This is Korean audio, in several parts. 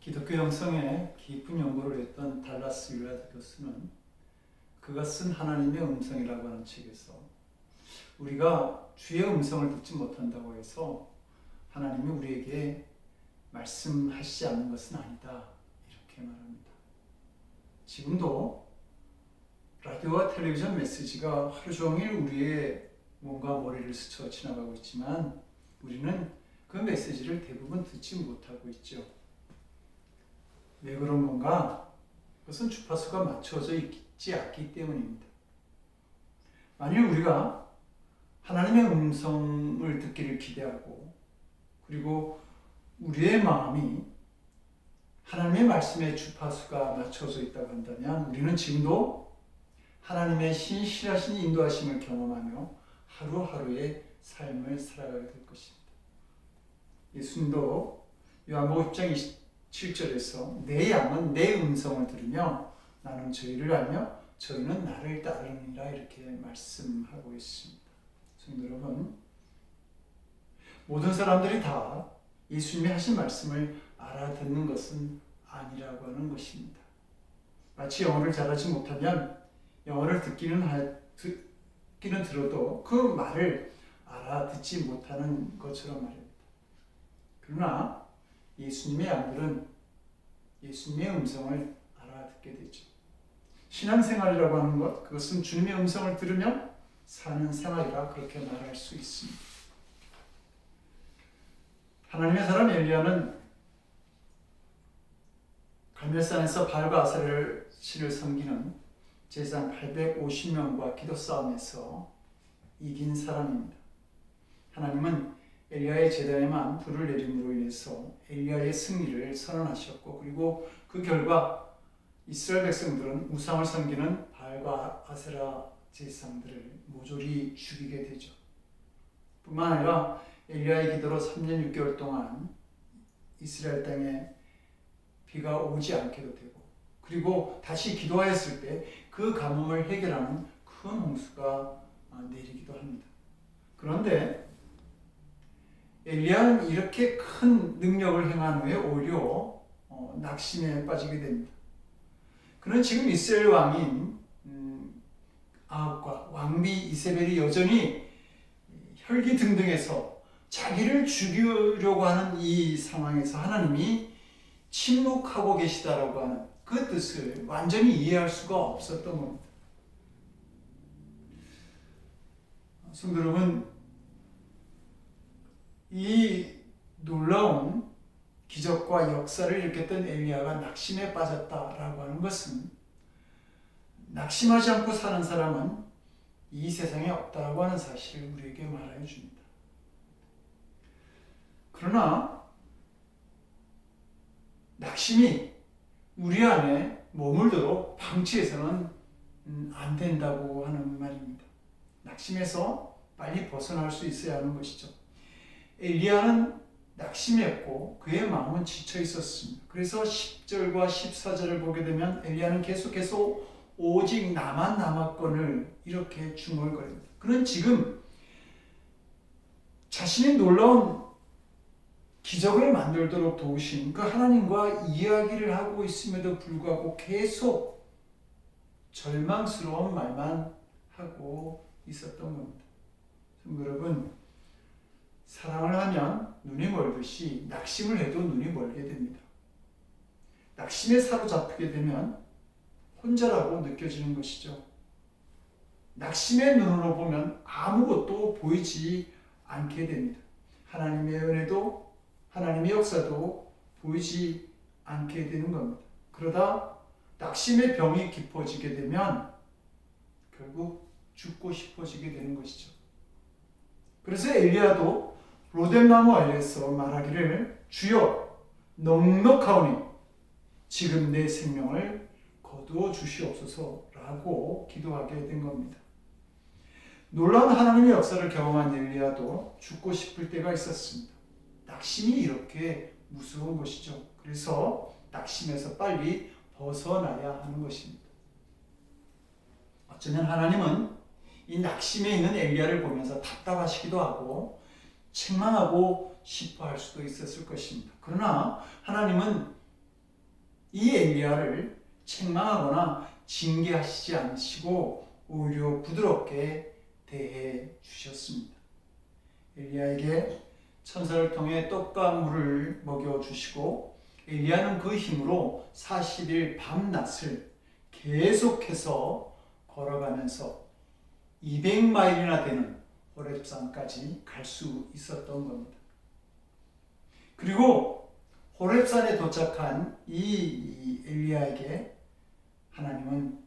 기독교 영성에 깊은 연구를 했던 달라스 윌라드 교수는 그가 쓴 하나님의 음성이라고 하는 책에서 우리가 주의 음성을 듣지 못한다고 해서 하나님이 우리에게 말씀하시지 않는 것은 아니다, 이렇게 말합니다. 지금도 라디오와 텔레비전 메시지가 하루 종일 우리의 몸과 머리를 스쳐 지나가고 있지만 우리는 그 메시지를 대부분 듣지 못하고 있죠. 왜 그런 건가? 그것은 주파수가 맞춰져 있지 않기 때문입니다. 만일 우리가 하나님의 음성을 듣기를 기대하고 그리고 우리의 마음이 하나님의 말씀에 주파수가 맞춰져 있다고 한다면 우리는 지금도 하나님의 신실하신 인도하심을 경험하며 하루하루의 삶을 살아가게 될 것입니다. 예수님도 요한복음 10장 27절에서 내 양은 내 음성을 들으며 나는 저희를 알며 저희는 나를 따르느니라, 이렇게 말씀하고 있습니다. 성도 여러분, 모든 사람들이 다 예수님이 하신 말씀을 알아듣는 것은 아니라고 하는 것입니다. 마치 영어를 잘하지 못하면 영어를 듣기는 들어도 그 말을 알아듣지 못하는 것처럼 말입니다. 그러나 예수님의 양들은 예수님의 음성을 알아듣게 되죠. 신앙생활이라고 하는 것, 그것은 주님의 음성을 들으며 사는 생활이라 그렇게 말할 수 있습니다. 하나님의 사람 엘리야는 갈멜산에서 바알과 아세라를 신을 섬기는 제사장 850명과 기도 싸움에서 이긴 사람입니다. 하나님은 엘리야의 제단에만 불을 내림으로 인해서 엘리야의 승리를 선언하셨고 그리고 그 결과 이스라엘 백성들은 우상을 섬기는 바알과 아세라 제사장들을 모조리 죽이게 되죠. 뿐만 아니라 엘리야의 기도로 3년 6개월 동안 이스라엘 땅에 비가 오지 않게도 되고 그리고 다시 기도하였을 때 그 가뭄을 해결하는 큰 홍수가 내리기도 합니다. 그런데 엘리야는 이렇게 큰 능력을 행한 후에 오히려 낙심에 빠지게 됩니다. 그는 지금 이스라엘 왕인 아합과 왕비 이세벨이 여전히 혈기등등해서 자기를 죽이려고 하는 이 상황에서 하나님이 침묵하고 계시다라고 하는 그 뜻을 완전히 이해할 수가 없었던 겁니다. 성도 여러분, 이 놀라운 기적과 역사를 일으켰던 엘리야가 낙심에 빠졌다라고 하는 것은 낙심하지 않고 사는 사람은 이 세상에 없다라고 하는 사실을 우리에게 말하여 줍니다. 그러나 낙심이 우리 안에 머물도록 방치해서는 안 된다고 하는 말입니다. 낙심에서 빨리 벗어날 수 있어야 하는 것이죠. 엘리야는 낙심했고 그의 마음은 지쳐 있었습니다. 그래서 10절과 14절을 보게 되면 엘리야는 계속해서 오직 나만 남았거늘 이렇게 중얼거립니다. 그는 지금 자신이 놀라운 기적을 만들도록 도우신 그 하나님과 이야기를 하고 있음에도 불구하고 계속 절망스러운 말만 하고 있었던 겁니다. 여러분, 사랑을 하면 눈이 멀듯이 낙심을 해도 눈이 멀게 됩니다. 낙심에 사로잡히게 되면 혼자라고 느껴지는 것이죠. 낙심의 눈으로 보면 아무것도 보이지 않게 됩니다. 하나님의 은혜도 하나님의 역사도 보이지 않게 되는 겁니다. 그러다 낙심의 병이 깊어지게 되면 결국 죽고 싶어지게 되는 것이죠. 그래서 엘리야도 로뎀나무 아래에서 말하기를 주여 넉넉하오니 지금 내 생명을 거두어 주시옵소서라고 기도하게 된 겁니다. 놀라운 하나님의 역사를 경험한 엘리야도 죽고 싶을 때가 있었습니다. 낙심이 이렇게 무서운 것이죠. 그래서 낙심에서 빨리 벗어나야 하는 것입니다. 어쩌면 하나님은 이 낙심에 있는 엘리야를 보면서 답답하시기도 하고 책망하고 싶어 할 수도 있었을 것입니다. 그러나 하나님은 이 엘리야를 책망하거나 징계하시지 않으시고 오히려 부드럽게 대해 주셨습니다. 엘리야에게 천사를 통해 떡과 물을 먹여주시고 엘리야는 그 힘으로 40일 밤낮을 계속해서 걸어가면서 200마일이나 되는 호렙산까지 갈 수 있었던 겁니다. 그리고 호렙산에 도착한 이 엘리야에게 하나님은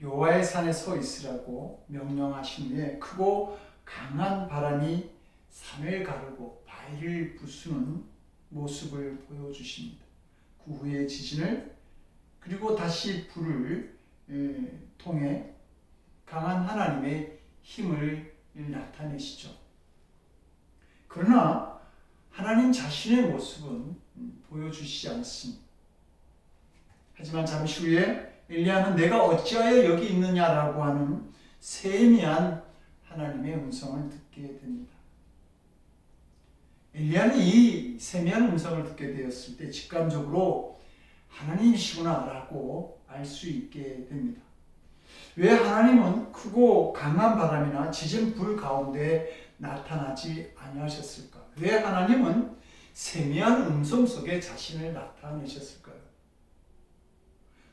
여호와의 산에 서 있으라고 명령하신 후에 크고 강한 바람이 산을 가르고 바위를 부수는 모습을 보여주십니다. 그 후에 지진을 그리고 다시 불을 통해 강한 하나님의 힘을 나타내시죠. 그러나 하나님 자신의 모습은 보여주시지 않습니다. 하지만 잠시 후에 엘리야는 내가 어찌하여 여기 있느냐라고 하는 세미한 하나님의 음성을 듣게 됩니다. 엘리야는 이 세미한 음성을 듣게 되었을 때 직감적으로 하나님이시구나라고 알 수 있게 됩니다. 왜 하나님은 크고 강한 바람이나 짖은 불 가운데 나타나지 아니하셨을까? 왜 하나님은 세미한 음성 속에 자신을 나타내셨을까요?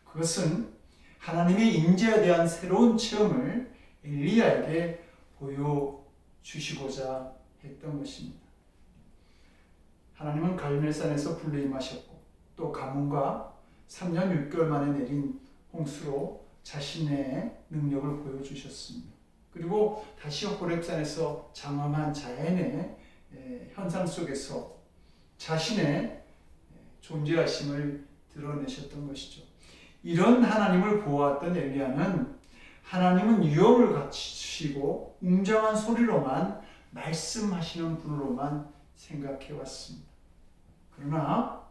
그것은 하나님의 임재에 대한 새로운 체험을 엘리야에게 보여주시고자 했던 것입니다. 하나님은 갈멜산에서 불로 임하셨고 또 가뭄과 3년 6개월 만에 내린 홍수로 자신의 능력을 보여주셨습니다. 그리고 다시 호렙산에서 장엄한 자연의 현상 속에서 자신의 존재하심을 드러내셨던 것이죠. 이런 하나님을 보았던 엘리야는 하나님은 위엄을 갖추시고 웅장한 소리로만 말씀하시는 분으로만 생각해 왔습니다. 그러나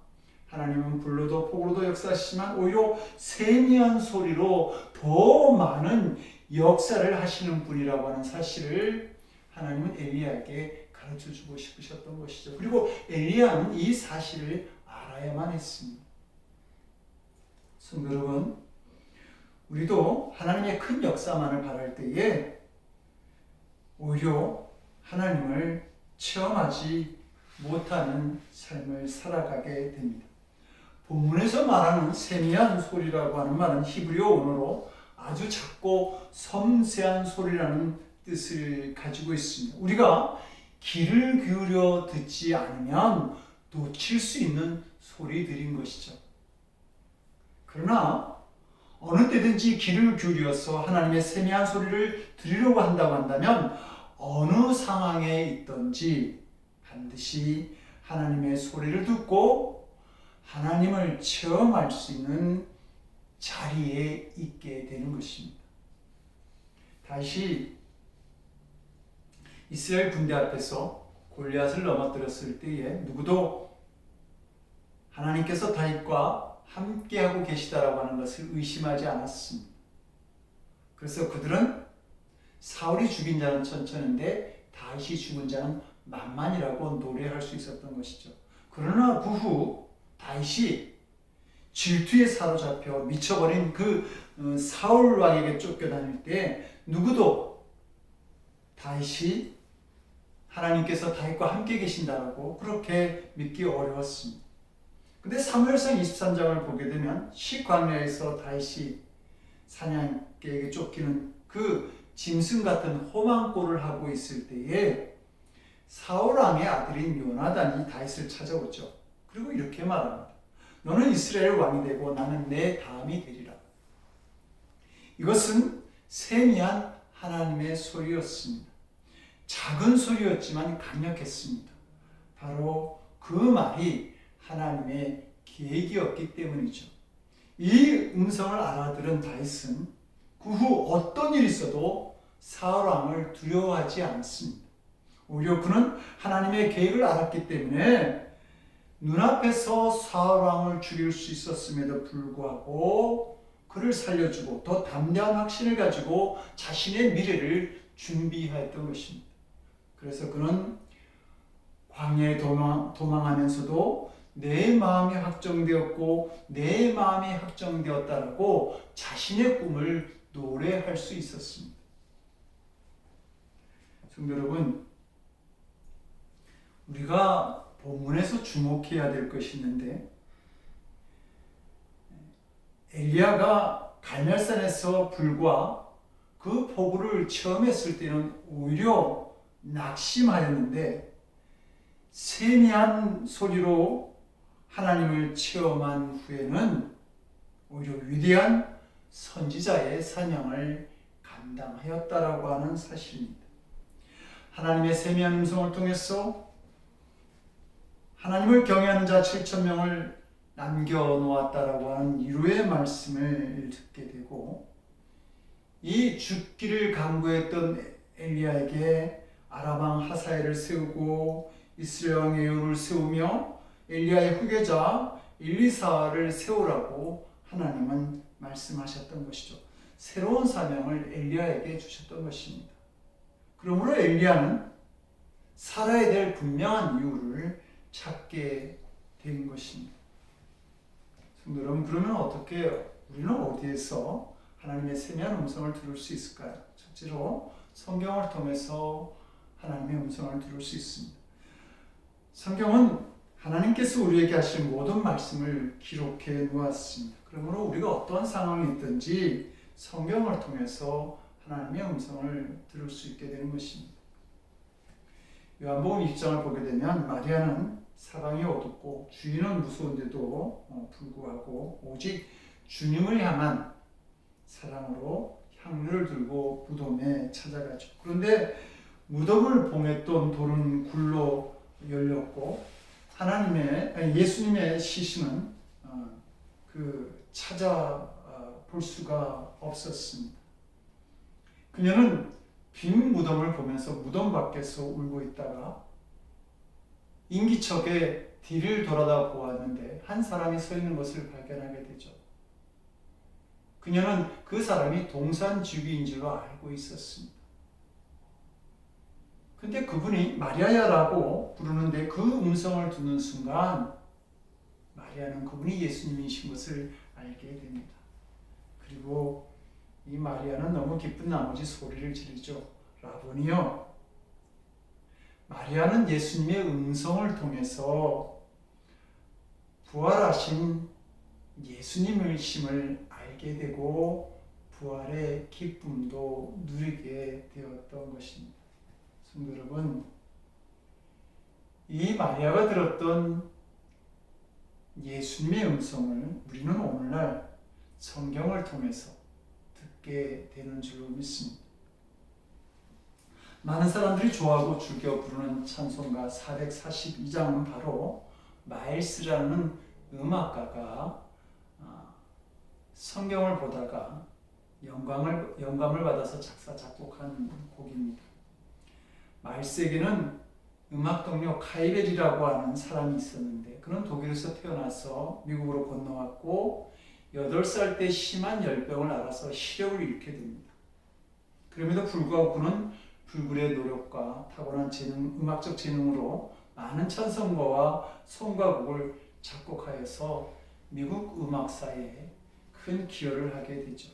하나님은 불로도 폭우로도 역사하시지만 오히려 세미한 소리로 더 많은 역사를 하시는 분이라고 하는 사실을 하나님은 엘리야에게 가르쳐주고 싶으셨던 것이죠. 그리고 엘리야는 이 사실을 알아야만 했습니다. 성도 여러분, 우리도 하나님의 큰 역사만을 바랄 때에 오히려 하나님을 체험하지 못하는 삶을 살아가게 됩니다. 본문에서 말하는 세미한 소리라고 하는 말은 히브리어 언어로 아주 작고 섬세한 소리라는 뜻을 가지고 있습니다. 우리가 귀를 기울여 듣지 않으면 놓칠 수 있는 소리들인 것이죠. 그러나 어느 때든지 귀를 기울여서 하나님의 세미한 소리를 들으려고 한다고 한다면 어느 상황에 있든지 반드시 하나님의 소리를 듣고 하나님을 체험할 수 있는 자리에 있게 되는 것입니다. 다시 이스라엘 군대 앞에서 골리앗을 넘어뜨렸을 때에 누구도 하나님께서 다윗과 함께하고 계시다라고 하는 것을 의심하지 않았습니다. 그래서 그들은 사울이 죽인 자는 천천인데 다윗이 죽은 자는 만만이라고 노래할 수 있었던 것이죠. 그러나 그 후 다윗이 질투에 사로잡혀 미쳐버린 그 사울 왕에게 쫓겨다닐 때 누구도 다윗이 하나님께서 다윗과 함께 계신다라고 그렇게 믿기 어려웠습니다. 근데 사무엘상 23장을 보게 되면 시광야에서 다윗이 사냥개에게 쫓기는 그 짐승 같은 험한 꼴을 하고 있을 때에 사울 왕의 아들인 요나단이 다윗을 찾아오죠. 그리고 이렇게 말합니다. 너는 이스라엘 왕이 되고 나는 내 다음이 되리라. 이것은 세미한 하나님의 소리였습니다. 작은 소리였지만 강력했습니다. 바로 그 말이 하나님의 계획이었기 때문이죠. 이 음성을 알아들은 다윗은 그 후 어떤 일이 있어도 사울 왕을 두려워하지 않습니다. 오히려 그는 하나님의 계획을 알았기 때문에 눈앞에서 사울 왕을 죽일 수 있었음에도 불구하고 그를 살려주고 더 담대한 확신을 가지고 자신의 미래를 준비했던 것입니다. 그래서 그는 광야에 도망하면서도 내 마음이 확정되었고 내 마음이 확정되었다라고 자신의 꿈을 노래할 수 있었습니다. 성도 여러분, 우리가 본문에서 주목해야 될 것이 있는데, 엘리야가 갈멜산에서 불과 그 폭우를 체험했을 때는 오히려 낙심하였는데, 세미한 소리로 하나님을 체험한 후에는 오히려 위대한 선지자의 사명을 감당하였다라고 하는 사실입니다. 하나님의 세미한 음성을 통해서 하나님을 경외하는 자 7,000명을 남겨놓았다라고 하는 이루의 말씀을 듣게 되고, 이 죽기를 강구했던 엘리야에게 아람 왕 하사엘을 세우고 이스라엘 왕 예후를 세우며 엘리야의 후계자 엘리사를 세우라고 하나님은 말씀하셨던 것이죠. 새로운 사명을 엘리야에게 주셨던 것입니다. 그러므로 엘리야는 살아야 될 분명한 이유를 찾게 된 것입니다. 성도 여러분, 그러면 어떻게 해요? 우리는 어디에서 하나님의 세미한 음성을 들을 수 있을까요? 첫째로 성경을 통해서 하나님의 음성을 들을 수 있습니다. 성경은 하나님께서 우리에게 하신 모든 말씀을 기록해 놓았습니다. 그러므로 우리가 어떠한 상황이 있든지 성경을 통해서 하나님의 음성을 들을 수 있게 되는 것입니다. 요한복음 20장을 보게 되면 마리아는 사방이 어둡고 주인은 무서운데도 불구하고 오직 주님을 향한 사랑으로 향유를 들고 무덤에 찾아가죠. 그런데 무덤을 봉했던 돌은 굴로 열렸고 예수님의 시신은 찾아볼 수가 없었습니다. 그녀는 빈 무덤을 보면서 무덤 밖에서 울고 있다가 인기척에 뒤를 돌아다 보았는데 한 사람이 서 있는 것을 발견하게 되죠. 그녀는 그 사람이 동산주기인 줄로 알고 있었습니다. 근데 그분이 마리아야라고 부르는데 그 음성을 듣는 순간 마리아는 그분이 예수님이신 것을 알게 됩니다. 그리고 이 마리아는 너무 기쁜 나머지 소리를 지르죠. 라보니요. 마리아는 예수님의 음성을 통해서 부활하신 예수님이심을 알게 되고 부활의 기쁨도 누리게 되었던 것입니다. 성도 여러분, 이 마리아가 들었던 예수님의 음성을 우리는 오늘날 성경을 통해서 듣게 되는 줄로 믿습니다. 많은 사람들이 좋아하고 즐겨 부르는 찬송가 442장은 바로 마일스라는 음악가가 성경을 보다가 영감을 받아서 작사 작곡한 곡입니다. 마일스에게는 음악 동료 카이벨이라고 하는 사람이 있었는데, 그는 독일에서 태어나서 미국으로 건너왔고 8살 때 심한 열병을 앓아서 시력을 잃게 됩니다. 그럼에도 불구하고 그는 불굴의 노력과 타고난 음악적 재능으로 많은 찬송가와 성가곡을 작곡하여서 미국 음악사에 큰 기여를 하게 되죠.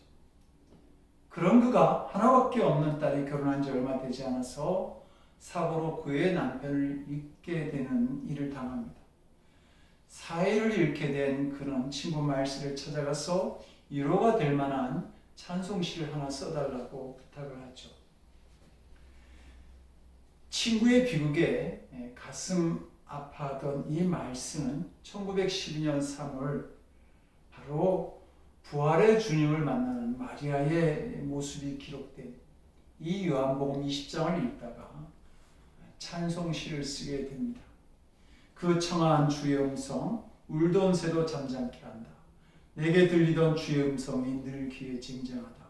그런 그가 하나밖에 없는 딸이 결혼한 지 얼마 되지 않아서 사고로 그의 남편을 잃게 되는 일을 당합니다. 사회를 잃게 된 그는 친구 마일스를 찾아가서 위로가 될 만한 찬송시를 하나 써달라고 부탁을 하죠. 친구의 비극에 가슴 아파하던 이 마일스는 1912년 3월 바로 부활의 주님을 만나는 마리아의 모습이 기록된 이 요한복음 20장을 읽다가 찬송시를 쓰게 됩니다. 그 청아한 주의 음성, 울던 새도 잠잠케 한다. 내게 들리던 주의 음성이 늘 귀에 쟁쟁하다.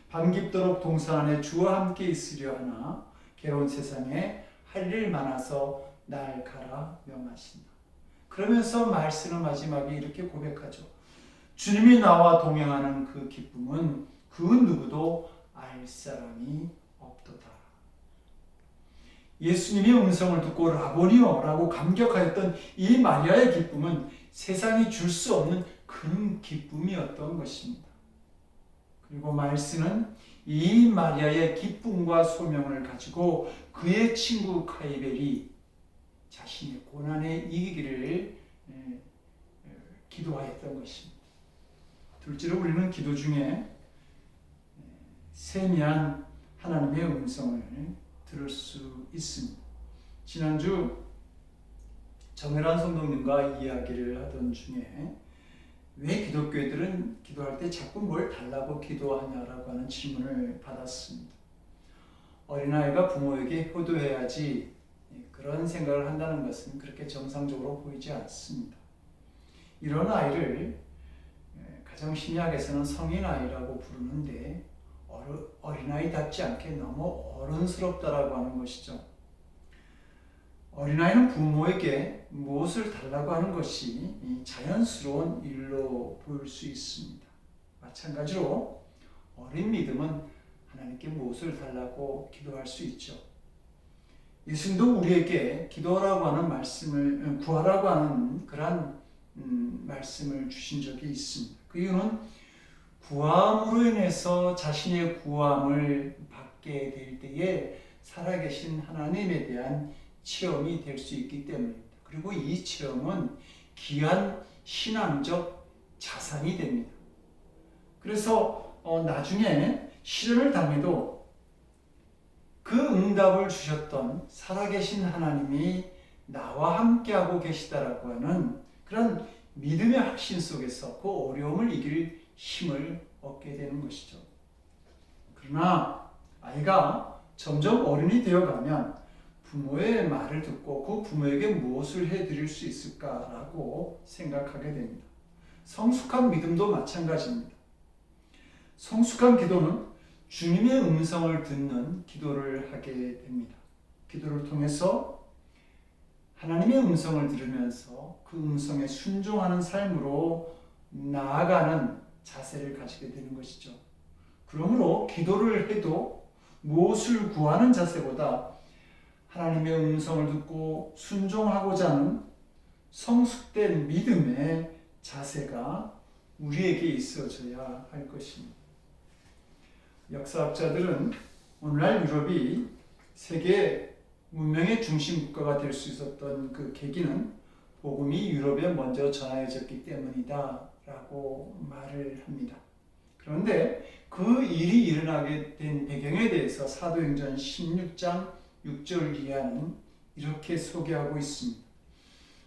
밤 깊도록 동산 안에 주와 함께 있으려 하나 괴로운 세상에 할 일 많아서 날 가라 명하신다. 그러면서 말씀은 마지막에 이렇게 고백하죠. 주님이 나와 동행하는 그 기쁨은 그 누구도 알 사람이 없도다. 예수님의 음성을 듣고 라보니요 라고 감격하였던 이 마리아의 기쁨은 세상이 줄 수 없는 큰 기쁨이었던 것입니다. 그리고 말씀은 이 마리아의 기쁨과 소명을 가지고 그의 친구 카이벨이 자신의 고난에 이기기를 기도하였던 것입니다. 둘째로 우리는 기도 중에 세미한 하나님의 음성을 들을 수 있습니다. 지난주 정혜란 성도님과 이야기를 하던 중에 왜 기독교인들은 기도할 때 자꾸 뭘 달라고 기도하냐라고 하는 질문을 받았습니다. 어린아이가 부모에게 효도해야지 그런 생각을 한다는 것은 그렇게 정상적으로 보이지 않습니다. 이런 아이를 가정심리학에서는 성인아이라고 부르는데 어린아이답지 않게 너무 어른스럽다라고 하는 것이죠. 어린아이는 부모에게 무엇을 달라고 하는 것이 자연스러운 일로 보일 수 있습니다. 마찬가지로 어린 믿음은 하나님께 무엇을 달라고 기도할 수 있죠. 예수님도 우리에게 기도하라고 하는 말씀을, 구하라고 하는 그러한 말씀을 주신 적이 있습니다. 그 이유는 구함으로 인해서 자신의 구함을 받게 될 때에 살아계신 하나님에 대한 체험이 될 수 있기 때문입니다. 그리고 이 체험은 귀한 신앙적 자산이 됩니다. 그래서 나중에 시련을 당해도 그 응답을 주셨던 살아계신 하나님이 나와 함께하고 계시다라고 하는 그런 믿음의 확신 속에서 그 어려움을 이길 힘을 얻게 되는 것이죠. 그러나 아이가 점점 어른이 되어가면 부모의 말을 듣고 그 부모에게 무엇을 해드릴 수 있을까라고 생각하게 됩니다. 성숙한 믿음도 마찬가지입니다. 성숙한 기도는 주님의 음성을 듣는 기도를 하게 됩니다. 기도를 통해서 하나님의 음성을 들으면서 그 음성에 순종하는 삶으로 나아가는 자세를 가지게 되는 것이죠. 그러므로 기도를 해도 무엇을 구하는 자세보다 하나님의 음성을 듣고 순종하고자 하는 성숙된 믿음의 자세가 우리에게 있어져야 할 것입니다. 역사학자들은 오늘날 유럽이 세계 문명의 중심 국가가 될 수 있었던 그 계기는 복음이 유럽에 먼저 전하여졌기 때문이다 라고 말을 합니다. 그런데 그 일이 일어나게 된 배경에 대해서 사도행전 16장 6절 이하는 이렇게 소개하고 있습니다.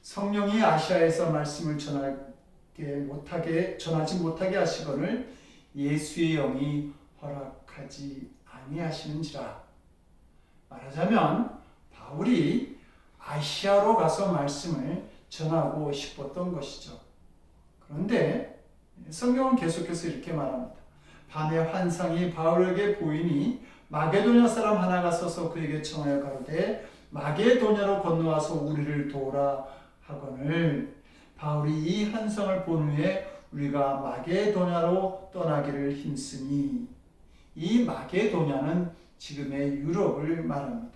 성령이 아시아에서 말씀을 전하지 못하게 하시거늘 예수의 영이 허락하지 아니하시는지라. 말하자면 바울이 아시아로 가서 말씀을 전하고 싶었던 것이죠. 그런데 성경은 계속해서 이렇게 말합니다. 밤에 환상이 바울에게 보이니 마게도냐 사람 하나가 서서 그에게 청하여 가로되 마게도냐로 건너와서 우리를 도우라 하거늘 바울이 이 환상을 본 후에 우리가 마게도냐로 떠나기를 힘쓰니 이 마게도냐는 지금의 유럽을 말합니다.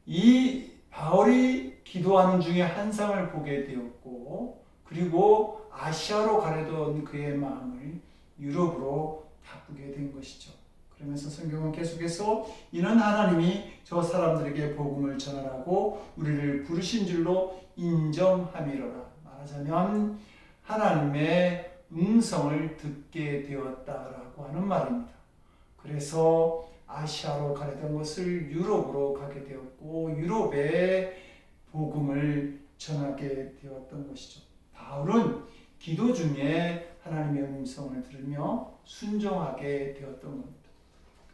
이 바울이 기도하는 중에 환상을 보게 되었고 그리고 아시아로 가려던 그의 마음을 유럽으로 바꾸게 된 것이죠. 그러면서 성경은 계속해서 이는 하나님이 저 사람들에게 복음을 전하라고 우리를 부르신 줄로 인정함이로라. 말하자면 하나님의 음성을 듣게 되었다라고 하는 말입니다. 그래서 아시아로 가려던 것을 유럽으로 가게 되었고 유럽에 복음을 전하게 되었던 것이죠. 바울은 기도 중에 하나님의 음성을 들으며 순종하게 되었던 겁니다.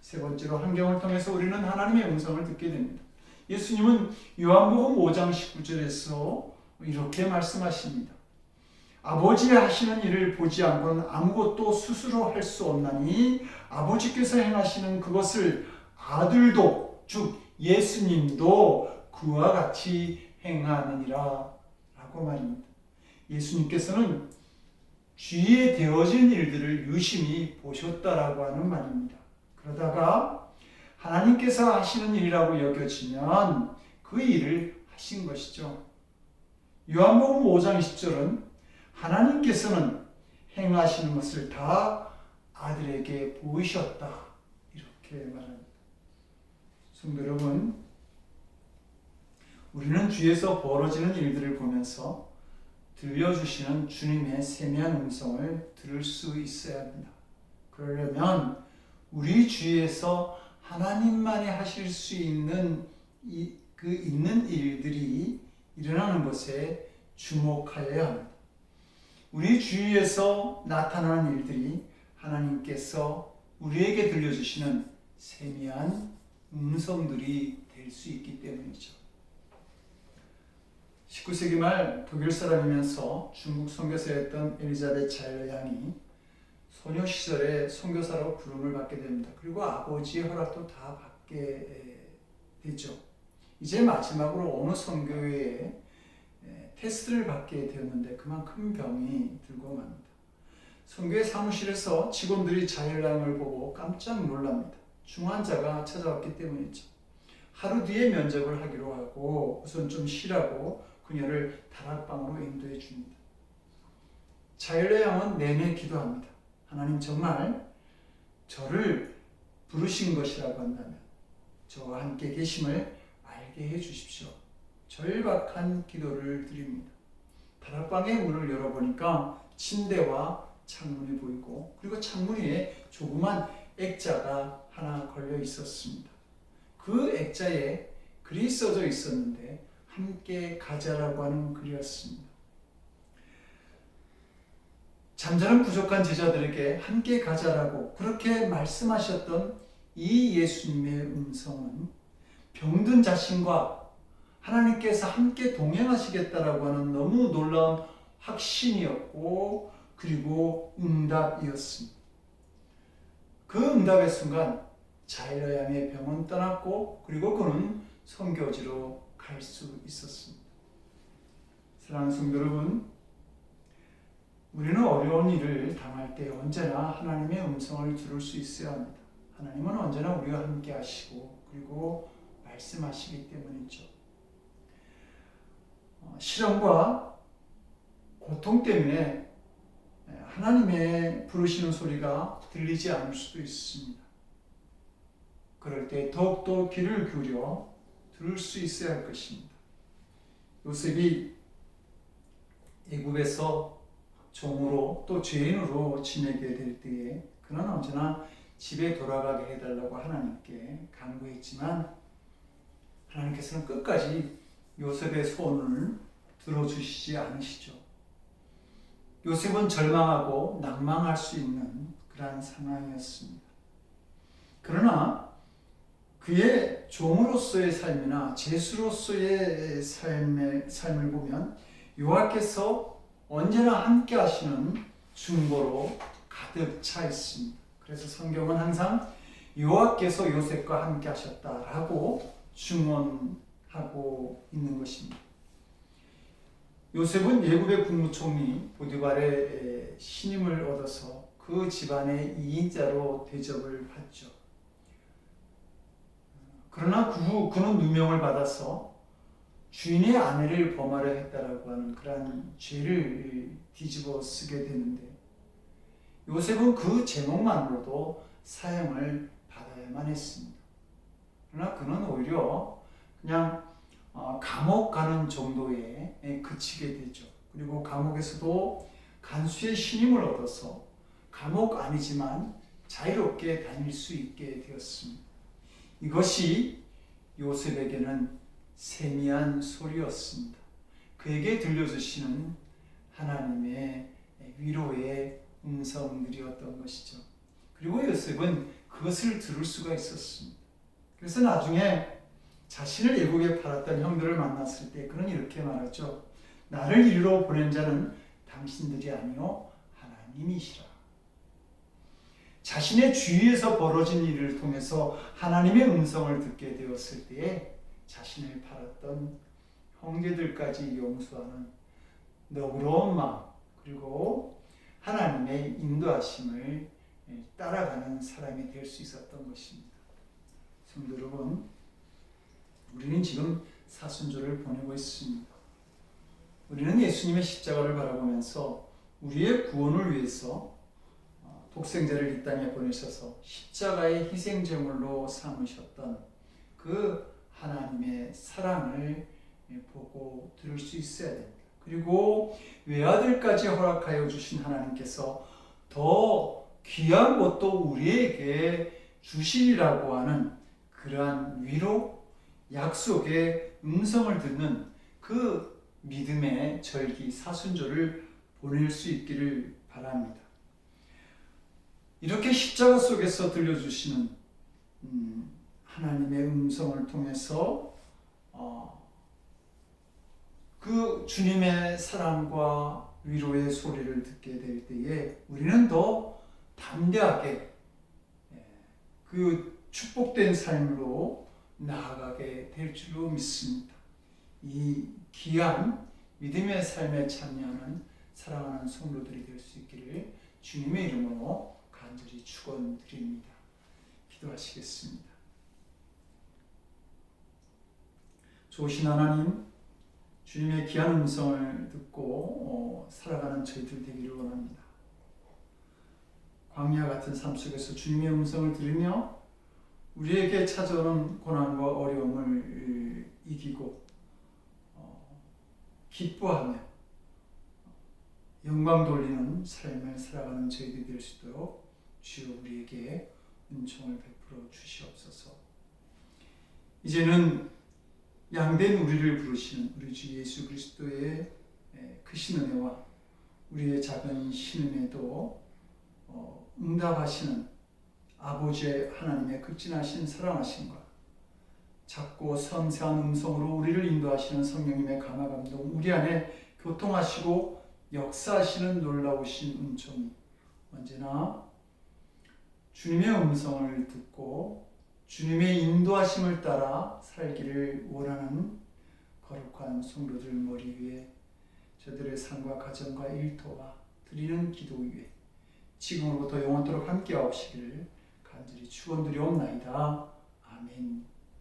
세 번째로 환경을 통해서 우리는 하나님의 음성을 듣게 됩니다. 예수님은 요한복음 5장 19절에서 이렇게 말씀하십니다. 아버지 하시는 일을 보지 않고는 아무것도 스스로 할 수 없나니 아버지께서 행하시는 그것을 아들도 즉 예수님도 그와 같이 행하느니라 라고 말입니다. 예수님께서는 주위에 되어진 일들을 유심히 보셨다라고 하는 말입니다. 그러다가 하나님께서 하시는 일이라고 여겨지면 그 일을 하신 것이죠. 요한복음 5장 10절은 하나님께서는 행하시는 것을 다 아들에게 보이셨다, 이렇게 말합니다. 성도 여러분, 우리는 주위에서 벌어지는 일들을 보면서 들려주시는 주님의 세미한 음성을 들을 수 있어야 합니다. 그러려면 우리 주위에서 하나님만이 하실 수 있는 있는 일들이 일어나는 것에 주목하여야 합니다. 우리 주위에서 나타나는 일들이 하나님께서 우리에게 들려주시는 세미한 음성들이 될 수 있기 때문이죠. 19세기 말 독일 사람이면서 중국 선교사였던 엘리자베트 자일러 양이 소녀 시절에 선교사로 부름을 받게 됩니다. 그리고 아버지의 허락도 다 받게 되죠. 이제 마지막으로 어느 선교회에 테스트를 받게 되었는데 그만 큰 병이 들고 맙니다. 선교회 사무실에서 직원들이 자일러 양을 보고 깜짝 놀랍니다. 중환자가 찾아왔기 때문이죠. 하루 뒤에 면접을 하기로 하고 우선 좀 쉬라고 그녀를 다락방으로 인도해 줍니다. 자일러 양은 내내 기도합니다. 하나님, 정말 저를 부르신 것이라고 한다면 저와 함께 계심을 알게 해 주십시오. 절박한 기도를 드립니다. 다락방의 문을 열어보니까 침대와 창문이 보이고, 그리고 창문 위에 조그만 액자가 하나 걸려 있었습니다. 그 액자에 글이 써져 있었는데 함께 가자라고 하는 글이었습니다. 잠자는 부족한 제자들에게 함께 가자라고 그렇게 말씀하셨던 이 예수님의 음성은 병든 자신과 하나님께서 함께 동행하시겠다라고 하는 너무 놀라운 확신이었고, 그리고 응답이었습니다. 그 응답의 순간 자일러 양의 병은 떠났고, 그리고 그는 선교지로 갈 수 있었습니다. 사랑하는 성도 여러분, 우리는 어려운 일을 당할 때 언제나 하나님의 음성을 들을 수 있어야 합니다. 하나님은 언제나 우리와 함께 하시고, 그리고 말씀하시기 때문이죠. 시련과 고통 때문에 하나님의 부르시는 소리가 들리지 않을 수도 있습니다. 그럴 때 더욱더 귀를 기울여 들을 수 있어야 할 것입니다. 요셉이 애굽에서 종으로 또 죄인으로 지내게 될 때에 그는 언제나 집에 돌아가게 해달라고 하나님께 간구했지만 하나님께서는 끝까지 요셉의 소원을 들어주시지 않으시죠. 요셉은 절망하고 낭망할 수 있는 그러한 상황이었습니다. 그러나 그의 종으로서의 삶이나 제수로서의 삶을 보면 여호와께서 언제나 함께 하시는 중보로 가득 차 있습니다. 그래서 성경은 항상 여호와께서 요셉과 함께 하셨다라고 증언하고 있는 것입니다. 요셉은 애굽의 국무총리 보디발의 신임을 얻어서 그 집안의 2인자로 대접을 받죠. 그러나 그 후 그는 누명을 받아서 주인의 아내를 범하려 했다라고 하는 그러한 죄를 뒤집어 쓰게 되는데, 요셉은 그 제목만으로도 사형을 받아야만 했습니다. 그러나 그는 오히려 그냥 감옥 가는 정도에 그치게 되죠. 그리고 감옥에서도 간수의 신임을 얻어서 감옥 아니지만 자유롭게 다닐 수 있게 되었습니다. 이것이 요셉에게는 세미한 소리였습니다. 그에게 들려주시는 하나님의 위로의 음성들이었던 것이죠. 그리고 요셉은 그것을 들을 수가 있었습니다. 그래서 나중에 자신을 애국에 팔았던 형들을 만났을 때 그는 이렇게 말하죠. 나를 이리로 보낸 자는 당신들이 아니요 하나님이시라. 자신의 주위에서 벌어진 일을 통해서 하나님의 음성을 듣게 되었을 때에 자신을 팔았던 형제들까지 용서하는 너그러운 마음, 그리고 하나님의 인도하심을 따라가는 사람이 될 수 있었던 것입니다. 성도 여러분, 우리는 지금 사순절을 보내고 있습니다. 우리는 예수님의 십자가를 바라보면서 우리의 구원을 위해서 독생자를 이 땅에 보내셔서 십자가의 희생제물로 삼으셨던 그 하나님의 사랑을 보고 들을 수 있어야 됩니다. 그리고 외아들까지 허락하여 주신 하나님께서 더 귀한 것도 우리에게 주시리라고 하는 그러한 위로, 약속의 음성을 듣는 그 믿음의 절기 사순절을 보낼 수 있기를 바랍니다. 이렇게 십자가 속에서 들려주시는 하나님의 음성을 통해서 그 주님의 사랑과 위로의 소리를 듣게 될 때에 우리는 더 담대하게 그 축복된 삶으로 나아가게 될 줄로 믿습니다. 이 귀한 믿음의 삶에 참여하는 사랑하는 성도들이 될 수 있기를 주님의 이름으로 간절히 축원드립니다. 기도하시겠습니다. 좋으신 하나님, 주님의 귀한 음성을 듣고 살아가는 저희들 되기를 원합니다. 광야 같은 삶 속에서 주님의 음성을 들으며 우리에게 찾아오는 고난과 어려움을 이기고 기뻐하며 영광 돌리는 삶을 살아가는 저희들이 될 수 있도록 주여 우리에게 은총을 베풀어 주시옵소서. 이제는 양된 우리를 부르시는 우리 주 예수 그리스도의 크신 은혜와 우리의 작은 신은혜도 응답하시는 아버지 하나님의 극진하신 사랑하심과 작고 섬세한 음성으로 우리를 인도하시는 성령님의 감화 감동, 우리 안에 교통하시고 역사하시는 놀라우신 은총이 언제나 주님의 음성을 듣고 주님의 인도하심을 따라 살기를 원하는 거룩한 성도들 머리 위에 저들의 삶과 가정과 일터와 드리는 기도 위에 지금으로부터 영원토록 함께하옵시기를 간절히 축원드리옵나이다. 아멘.